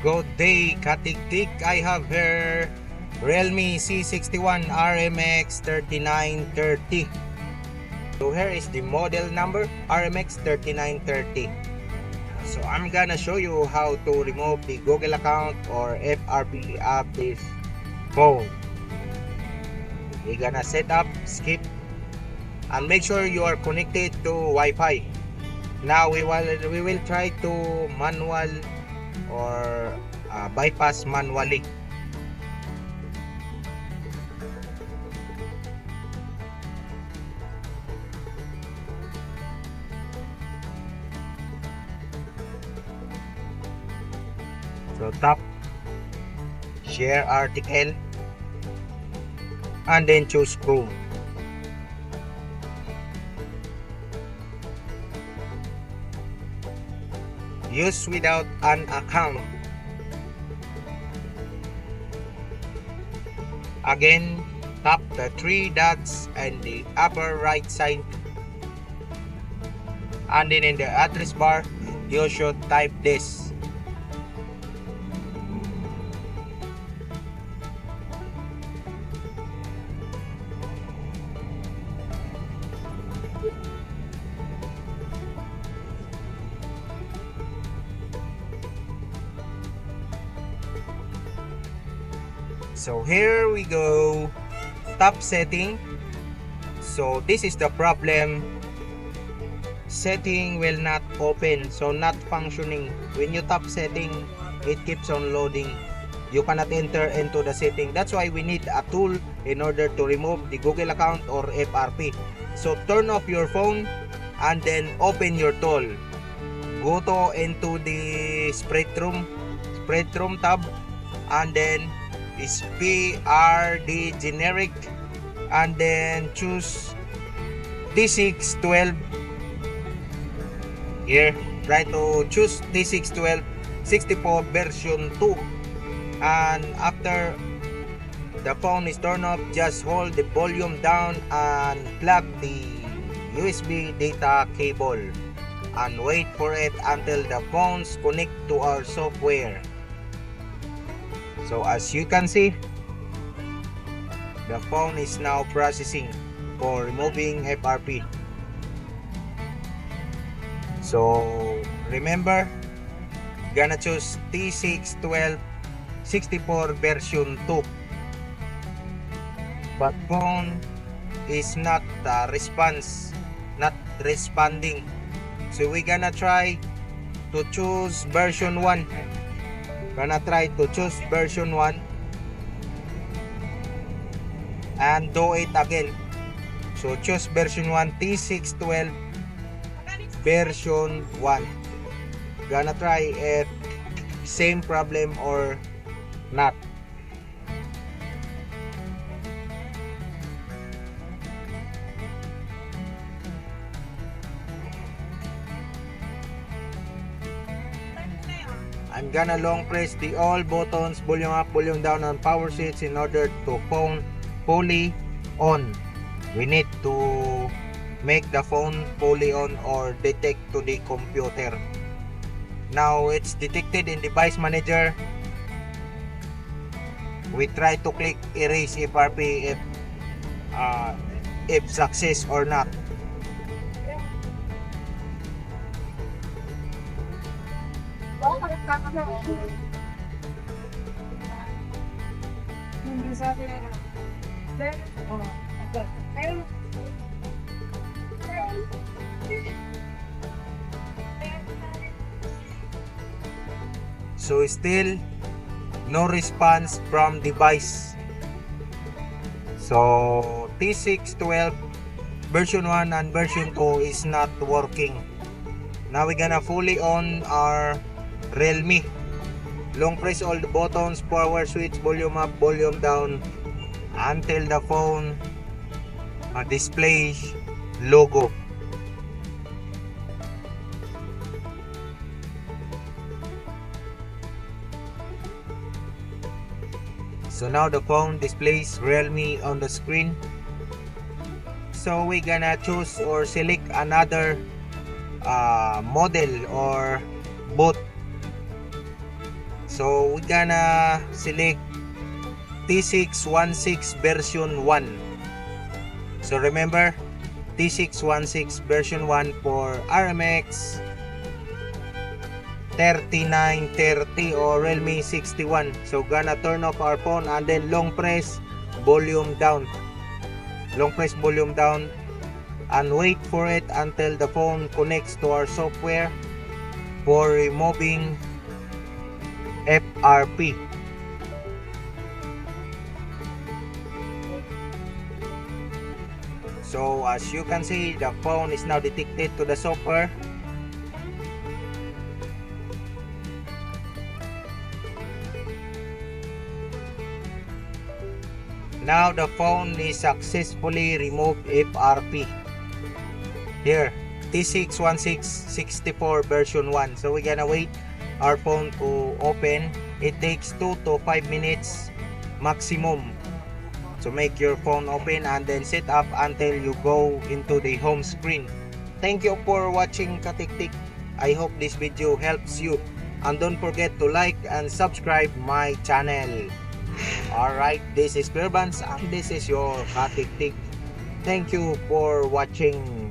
Good day, Katiktik. I have here Realme C61 RMX 3930. So here is the model number RMX 3930. So I'm gonna show you how to remove the Google account or FRP of this phone. We're gonna set up, skip, and make sure you are connected to Wi-Fi. Now we will try to manual or bypass manually. So tap share article and then choose Chrome. Use without an account. Again, tap the three dots in the upper right side, and then in the address bar you should type this. So here we go, top setting. So this is the problem, setting will not open, so not functioning. When you tap setting, it keeps on loading. You cannot enter into the setting. That's why we need a tool in order to remove the Google account or FRP. So turn off your phone and then open your tool. Go to into the spread room tab, and then is PRD generic, and then choose T612. Here try to choose T612 64 version 2, and after the phone is turned off, just hold the volume down and plug the USB data cable and wait for it until the phones connect to our software. So as you can see, the phone is now processing for removing FRP. So remember, gonna choose T612 64 version 2, but phone is not responding. So we gonna try to choose version 1. Gonna try to choose version 1 and do it again. So choose version 1, T612 version 1. Gonna try it, same problem or not. I'm gonna long press the all buttons, volume up, volume down, and power switch in order to phone fully on. We need to make the phone fully on or detect to the computer. Now it's detected in device manager. We try to click erase FRP if success or not. So still no response from device. So T612 version 1 and version 2 is not working. Now we're gonna fully on our Realme. Long press all the buttons, power switch, volume up, volume down until the phone displays logo. So now the phone displays Realme on the screen. So we gonna choose or select another model or both. So we're gonna select T616 version 1. So remember, T616 version 1 for RMX 3930 or Realme 61. So gonna turn off our phone and then long press volume down. Long press volume down and wait for it until the phone connects to our software for removing FRP. So as you can see, the phone is now detected to the software. Now the phone is successfully removed FRP. Here, T616 version 1. So we're gonna wait our phone to open. It takes 2 to 5 minutes maximum to make your phone open, and then set up until you go into the home screen. Thank you for watching Katiktik. I hope this video helps you, and don't forget to like and subscribe my channel. Alright, this is Clearbans and this is your Katiktik. Thank you for watching.